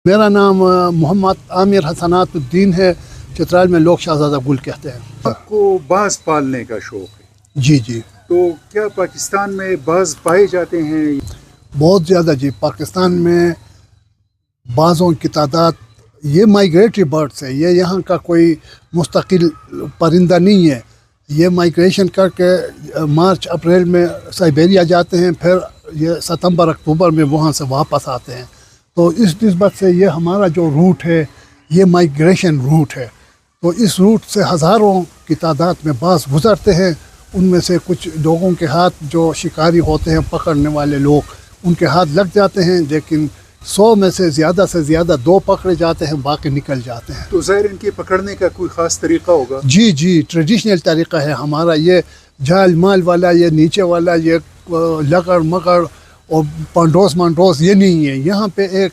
میرا نام محمد عامر حسنات الدین ہے، چترال میں لوگ شہزادہ گل کہتے ہیں۔ آپ کو باز پالنے کا شوق ہے؟ جی جی، تو کیا پاکستان میں باز پائے جاتے ہیں؟ بہت زیادہ جی۔ پاکستان میں بازوں کی تعداد، یہ مائیگریٹری برڈس ہے، یہ یہاں کا کوئی مستقل پرندہ نہیں ہے۔ یہ مائیگریشن کر کے مارچ اپریل میں سائبیریا جاتے ہیں، پھر یہ ستمبر اکتوبر میں وہاں سے واپس آتے ہیں۔ تو اس نسبت سے یہ ہمارا جو روٹ ہے یہ مائیگریشن روٹ ہے۔ تو اس روٹ سے ہزاروں کی تعداد میں باز گزرتے ہیں۔ ان میں سے کچھ لوگوں کے ہاتھ، جو شکاری ہوتے ہیں پکڑنے والے لوگ، ان کے ہاتھ لگ جاتے ہیں، لیکن 100 میں سے زیادہ 2 پکڑے جاتے ہیں، باقی نکل جاتے ہیں۔ تو ظاہر ان کے پکڑنے کا کوئی خاص طریقہ ہوگا؟ جی جی، ٹریڈیشنل طریقہ ہے ہمارا۔ یہ جال مال والا، یہ نیچے والا، یہ لکڑ مکڑ اور پانڈوس یہ نہیں ہے۔ یہاں پہ ایک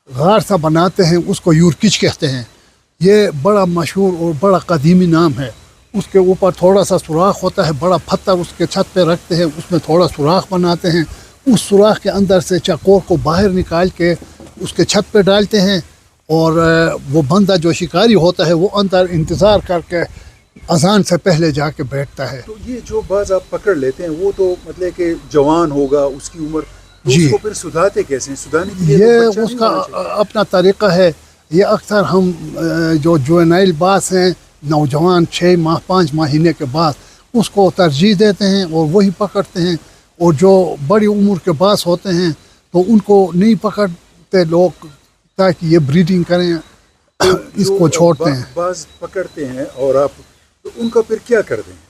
غار سا بناتے ہیں، اس کو یورکچ کہتے ہیں۔ یہ بڑا مشہور اور بڑا قدیمی نام ہے۔ اس کے اوپر تھوڑا سا سوراخ ہوتا ہے، بڑا پتھر اس کے چھت پہ رکھتے ہیں، اس میں تھوڑا سوراخ بناتے ہیں، اس سوراخ کے اندر سے چکور کو باہر نکال کے اس کے چھت پہ ڈالتے ہیں، اور وہ بندہ جو شکاری ہوتا ہے وہ اندر انتظار کر کے اذان سے پہلے جا کے بیٹھتا ہے۔ تو یہ جو باز آپ پکڑ لیتے ہیں وہ تو مطلب کہ جوان ہوگا، اس کی عمر، تو جی، اس کو پھر سدھاتے کیسے ہیں؟ سدھانے کے لیے یہ تو بچہ اس نہیں کا ہونا چاہیے؟ اپنا طریقہ ہے۔ یہ اکثر ہم جو جوینائل باز ہیں، نوجوان 6 ماہ 5 مہینے کے بعد اس کو ترجیح دیتے ہیں اور وہی پکڑتے ہیں، اور جو بڑی عمر کے باز ہوتے ہیں تو ان کو نہیں پکڑتے لوگ، تاکہ یہ بریڈنگ کریں، اس کو چھوڑتے ہیں۔ باز پکڑتے ہیں اور آپ تو ان کا پھر کیا کرتے ہیں؟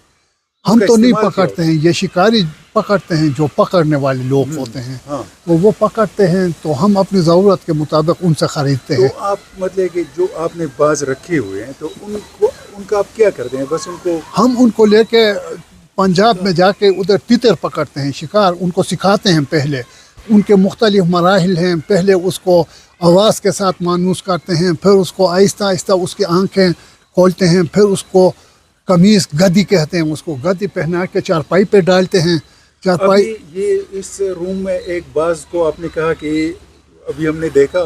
ہم تو نہیں پکڑتے ہیں، یہ شکاری پکڑتے ہیں، جو پکڑنے والے لوگ ہوتے ہیں، ہاں، تو وہ پکڑتے ہیں، تو ہم اپنی ضرورت کے مطابق ان سے خریدتے ہیں۔ تو آپ مطلب کہ جو آپ نے باز رکھے ہوئے ہیں تو ان کا آپ کیا کرتے ہیں؟ بس ان کو ہم ان کو لے کے پنجاب میں جا کے ادھر تیتر پکڑتے ہیں، شکار ان کو سکھاتے ہیں۔ پہلے ان کے مختلف مراحل ہیں۔ پہلے اس کو آواز کے ساتھ مانوس کرتے ہیں، پھر اس کو آہستہ آہستہ اس کی آنکھیں کھولتے ہیں، پھر اس کو قمیص گدی کہتے ہیں، اس کو گدی پہنا کے چارپائی پہ ڈالتے ہیں۔ چارپائی ابھی یہ اس روم میں ایک باز کو آپ نے کہا کہ ابھی ہم نے دیکھا،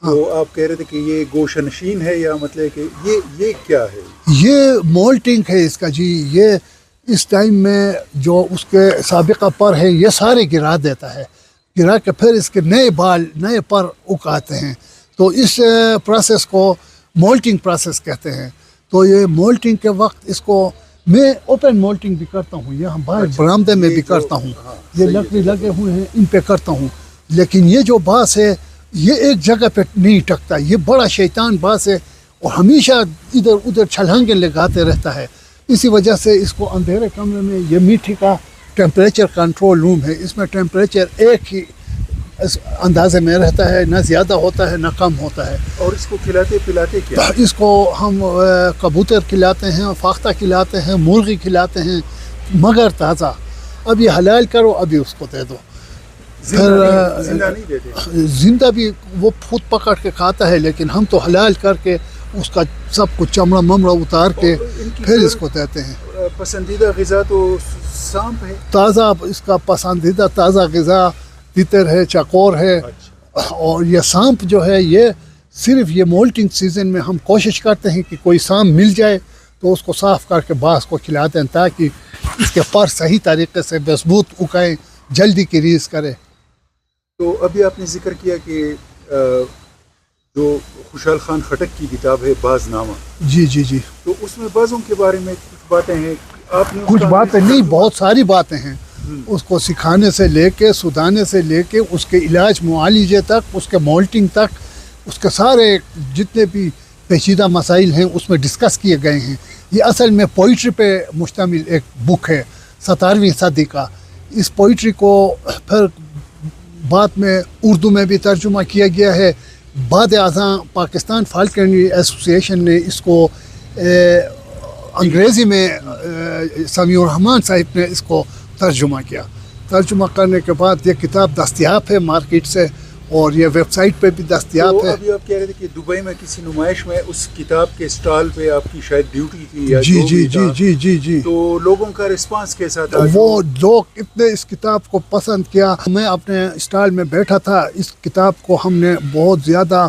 تو آپ کہہ رہے تھے کہ یہ گوشہ نشین ہے، یا مطلب کہ یہ کیا ہے؟ یہ مولٹنگ ہے اس کا جی۔ یہ اس ٹائم میں جو اس کے سابقہ پر ہے یہ سارے گرا دیتا ہے، گرا کے پھر اس کے نئے بال نئے پر اگاتے ہیں۔ تو اس پروسیس کو مولٹنگ پروسیس کہتے ہیں۔ تو یہ مولٹنگ کے وقت اس کو میں اوپن مولٹنگ بھی کرتا ہوں، یہاں باہر برآمدے میں بھی کرتا ہوں، یہ لکڑی لگے ہوئے ہیں ان پہ کرتا ہوں۔ لیکن یہ جو باز ہے یہ ایک جگہ پہ نہیں ٹکتا، یہ بڑا شیطان باز ہے اور ہمیشہ ادھر ادھر چھلانگیں لگاتے رہتا ہے۔ اسی وجہ سے اس کو اندھیرے کمرے میں، یہ میٹھی کا ٹیمپریچر کنٹرول روم ہے، اس میں ٹیمپریچر ایک ہی اندازے میں رہتا ہے، نہ زیادہ ہوتا ہے نہ کم ہوتا ہے۔ اور اس کو کھلاتے پلاتے کیا؟ اس کو ہم کبوتر کھلاتے ہیں، فاختہ کھلاتے ہیں، مرغی کھلاتے ہیں، مگر تازہ۔ اب یہ حلال کرو، ابھی اس کو دے دو۔ زندہ نہیں دیتے؟ زندہ بھی وہ خود پکڑ کے کھاتا ہے، لیکن ہم تو حلال کر کے اس کا سب کچھ چمڑا ممڑا اتار کے پھر اس کو دیتے ہیں۔ پسندیدہ غذا تو سانپ ہے؟ تازہ، اس کا پسندیدہ تازہ غذا تیتر ہے، چکور ہے، اور یہ سانپ جو ہے یہ صرف یہ مولٹنگ سیزن میں ہم کوشش کرتے ہیں کہ کوئی سانپ مل جائے تو اس کو صاف کر کے باز کو کھلاتے ہیں، تاکہ اس کے پر صحیح طریقے سے مضبوط اگائیں، جلدی کی ریز کرے۔ تو ابھی آپ نے ذکر کیا کہ جو خوشحال خان خٹک کی کتاب ہے باز نامہ، جی جی جی، تو اس میں بازوں کے بارے میں کچھ باتیں ہیں، آپ نے کچھ باتیں نہیں، بہت ساری باتیں ہیں۔ اس کو سکھانے سے لے کے، سدھانے سے لے کے، اس کے علاج معالجے تک، اس کے مولٹنگ تک، اس کے سارے جتنے بھی پیچیدہ مسائل ہیں اس میں ڈسکس کیے گئے ہیں۔ یہ اصل میں پوئٹری پہ مشتمل ایک بک ہے 17ویں صدی کا۔ اس پوئٹری کو پھر بعد میں اردو میں بھی ترجمہ کیا گیا ہے۔ بعد ازاں پاکستان فالکنری ایسوسی ایشن نے اس کو انگریزی میں سمیع الرحمن صاحب نے اس کو ترجمہ کیا۔ ترجمہ کرنے کے بعد یہ کتاب دستیاب ہے مارکیٹ سے، اور یہ ویب سائٹ پہ بھی دستیاب تو ہے۔ ابھی آپ کہہ رہے تھے کہ دبئی میں کسی نمائش میں اس کتاب کے اسٹال پہ آپ کی شاید ڈیوٹی تھی، یا جی جو جی بھی جی تھا، جی جی جی، تو لوگوں کا رسپانس کیسا تھا؟ وہ لوگ اتنے اس کتاب کو پسند کیا۔ میں اپنے اسٹال میں بیٹھا تھا، اس کتاب کو ہم نے بہت زیادہ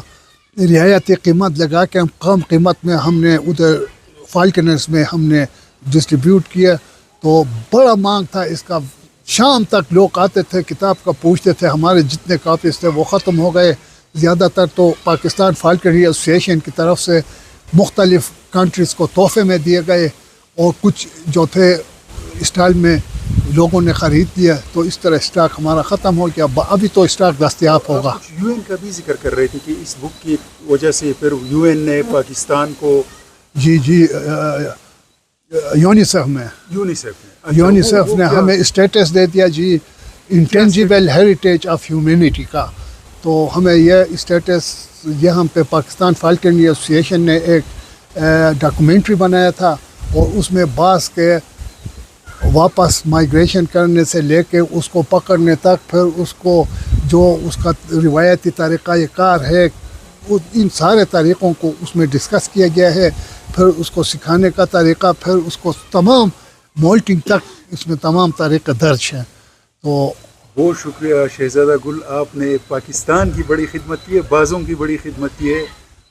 رعایتی قیمت لگا کے ہم کم قیمت میں ہم نے ادھر فالکنرز میں ہم نے ڈسٹریبیوٹ کیا. تو بڑا مانگ تھا اس کا. شام تک لوگ آتے تھے کتاب کا پوچھتے تھے. ہمارے جتنے کاپیز تھے وہ ختم ہو گئے. زیادہ تر تو پاکستان فالکنری ایسوسیشن کی طرف سے مختلف کنٹریز کو تحفے میں دیے گئے اور کچھ جو تھے اسٹال میں لوگوں نے خرید لیا. تو اس طرح اسٹاک ہمارا ختم ہو گیا. ابھی تو اسٹاک دستیاب ہوگا. یو این کا بھی ذکر کر رہے تھے کہ اس بک کی وجہ سے پھر یو این نے پاکستان کو جی یونیسیف نے ہمیں اسٹیٹس دے دیا جی انٹینجیبل ہیریٹیج آف ہیومینٹی کا. تو ہمیں یہ اسٹیٹس یہاں پہ پاکستان فالکنری ایسوسیشن نے ایک ڈاکومنٹری بنایا تھا اور اس میں بعض کے واپس مائیگریشن کرنے سے لے کے اس کو پکڑنے تک پھر اس کو جو اس کا روایتی طریقہ کار ہے ان سارے طریقوں کو اس میں ڈسکس کیا گیا ہے. پھر اس کو سکھانے کا طریقہ پھر اس کو تمام مولٹنگ تک اس میں تمام طریقے درج ہیں. تو بہت شکریہ شہزادہ گل. آپ نے پاکستان کی بڑی خدمت کی ہے, بازوں کی بڑی خدمت کی ہے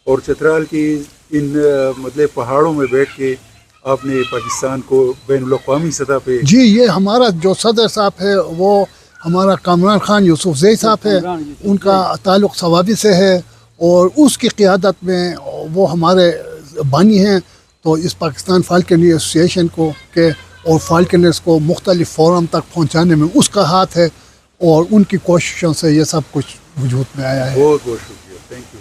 اور چترال کی ان مطلب پہاڑوں میں بیٹھ کے آپ نے پاکستان کو بین الاقوامی سطح پہ جی یہ ہمارا جو صدر صاحب ہے وہ ہمارا کامران خان یوسف زئی صاحب ہے. ان کا تعلق ثوابی سے ہے اور اس کی قیادت میں وہ ہمارے بانی ہیں. تو اس پاکستان فالکنری ایسوسیشن کو کے اور فالکنرز کو مختلف فورم تک پہنچانے میں اس کا ہاتھ ہے اور ان کی کوششوں سے یہ سب کچھ وجود میں آیا ہے. بہت بہت شکریہ. Thank you.